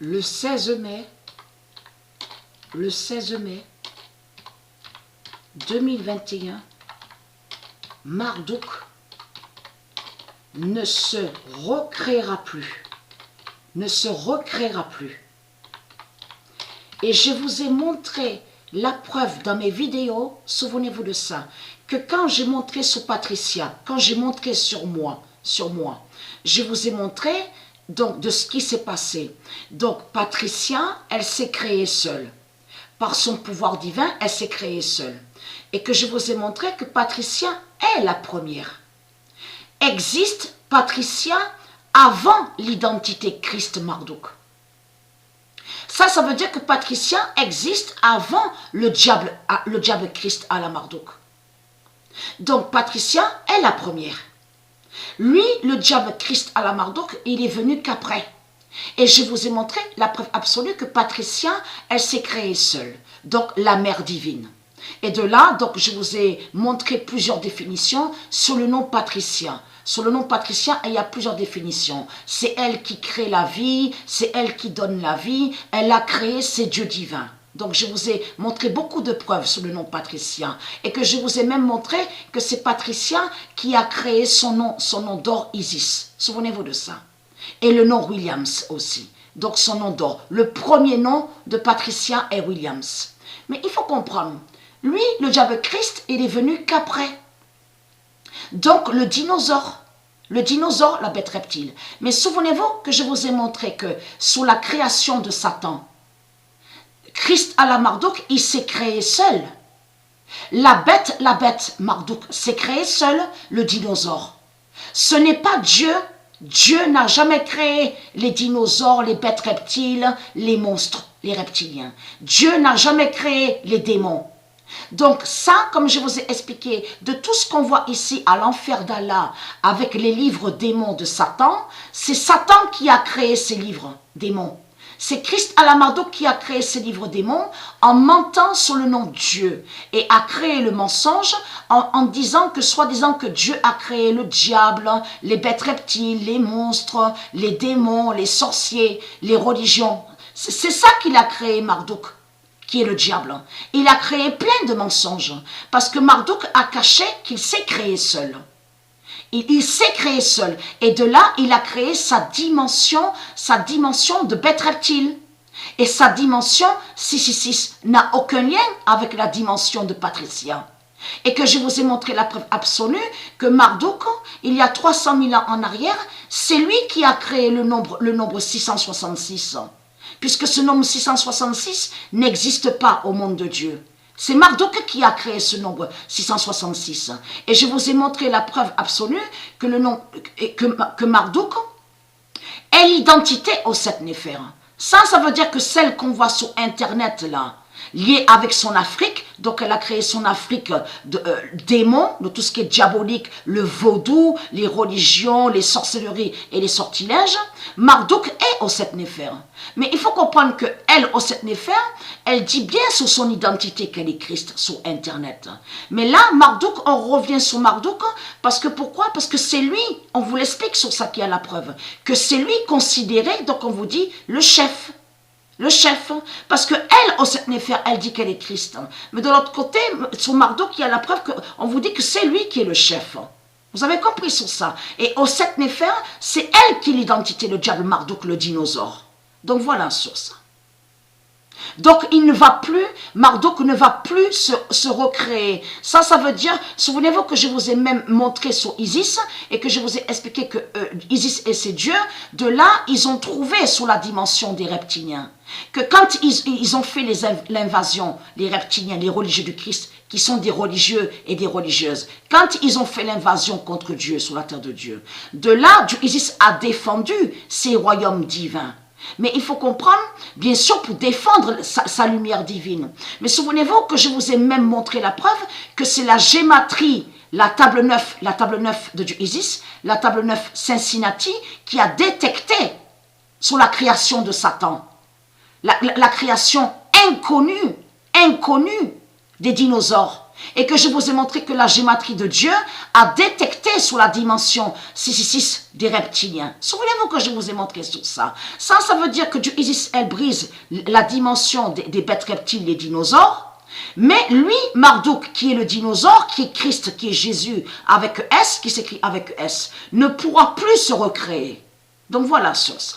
le 16 mai 2021, Marduk ne se recréera plus. Ne se recréera plus. Et je vous ai montré la preuve dans mes vidéos, souvenez-vous de ça, que quand j'ai montré sur Patricia, quand j'ai montré sur moi, je vous ai montré donc de ce qui s'est passé. Donc Patricia, elle s'est créée seule. Par son pouvoir divin, elle s'est créée seule. Et que je vous ai montré que Patricia est la première. Existe Patricia avant l'identité Christ-Marduk. Ça veut dire que Patricia existe avant le diable Christ à la Marduk. Donc Patricia est la première. Lui, le diable Christ à la Marduk, il est venu qu'après. Et je vous ai montré la preuve absolue que Patricia, elle s'est créée seule. Donc la mère divine. Et de là, donc je vous ai montré plusieurs définitions sur le nom Patricia. Sur le nom Patricia, il y a plusieurs définitions. C'est elle qui crée la vie, c'est elle qui donne la vie, elle a créé ses dieux divins. Donc je vous ai montré beaucoup de preuves sur le nom Patricia. Et que je vous ai même montré que c'est Patricia qui a créé son nom d'or Isis. Souvenez-vous de ça. Et le nom Williams aussi. Donc son nom d'or. Le premier nom de Patricia est Williams. Mais il faut comprendre. Lui, le diable Christ, il est venu qu'après. Donc le dinosaure, la bête reptile. Mais souvenez-vous que je vous ai montré que sous la création de Satan, Christ à la Marduk, il s'est créé seul. La bête Marduk s'est créée seule, le dinosaure. Ce n'est pas Dieu. Dieu n'a jamais créé les dinosaures, les bêtes reptiles, les monstres, les reptiliens. Dieu n'a jamais créé les démons. Donc ça, comme je vous ai expliqué, de tout ce qu'on voit ici à l'enfer d'Allah, avec les livres démons de Satan, c'est Satan qui a créé ces livres démons. C'est Christ à la Marduk qui a créé ces livres démons en mentant sur le nom de Dieu et a créé le mensonge en disant que, soi-disant que Dieu a créé le diable, les bêtes reptiles, les monstres, les démons, les sorciers, les religions. C'est ça qu'il a créé Marduk, qui est le diable. Il a créé plein de mensonges parce que Marduk a caché qu'il s'est créé seul. Il s'est créé seul. Et de là, il a créé sa dimension de bête reptile. Et sa dimension 666 n'a aucun lien avec la dimension de Patricia. Et que je vous ai montré la preuve absolue que Marduk, il y a 300 000 ans en arrière, c'est lui qui a créé le nombre 666. Puisque ce nombre 666 n'existe pas au monde de Dieu. C'est Marduk qui a créé ce nombre 666. Et je vous ai montré la preuve absolue que que Marduk est l'identité aux 7 néphers. Ça veut dire que celle qu'on voit sur Internet, là, liée avec son Afrique, donc elle a créé son Afrique de démons, de tout ce qui est diabolique, le vaudou, les religions, les sorcelleries et les sortilèges. Marduk est aux 7 néphers. Mais il faut comprendre qu'elle, aux 7 néphers, elle dit bien sur son identité qu'elle est Christ sur Internet. Mais là, Marduk, on revient sur Marduk, parce que pourquoi? Parce que c'est lui, on vous l'explique sur ça qu'il y a la preuve, que c'est lui considéré, donc on vous dit, le chef. Le chef, parce que elle, aux 7 néphers, elle dit qu'elle est Christ. Mais de l'autre côté, sur Marduk, il y a la preuve qu'on vous dit que c'est lui qui est le chef. Vous avez compris sur ça. Et aux 7 néphers, c'est elle qui est l'identité, le diable Marduk, le dinosaure. Donc voilà sur ça. Donc il ne va plus, Marduk ne va plus se recréer. Ça veut dire, souvenez-vous que je vous ai même montré sur Isis et que je vous ai expliqué que Isis et ses dieux, de là, ils ont trouvé sur la dimension des reptiliens. Que quand ils ont fait l'invasion, les reptiliens, les religieux du Christ, qui sont des religieux et des religieuses, quand ils ont fait l'invasion contre Dieu, sur la terre de Dieu, de là, Isis a défendu ces royaumes divins. Mais il faut comprendre, bien sûr, pour défendre sa lumière divine. Mais souvenez-vous que je vous ai même montré la preuve que c'est la gématrie, la table 9 de Dieu Isis, la table 9 Cincinnati, qui a détecté sur la création de Satan. La création inconnue des dinosaures. Et que je vous ai montré que la gématrie de Dieu a détecté sur la dimension 666 des reptiliens. Souvenez-vous que je vous ai montré sur ça. Ça veut dire que Dieu Isis, elle brise la dimension des bêtes reptiles, les dinosaures. Mais lui, Marduk, qui est le dinosaure, qui est Christ, qui est Jésus, avec S, qui s'écrit avec S, ne pourra plus se recréer. Donc voilà sur ça.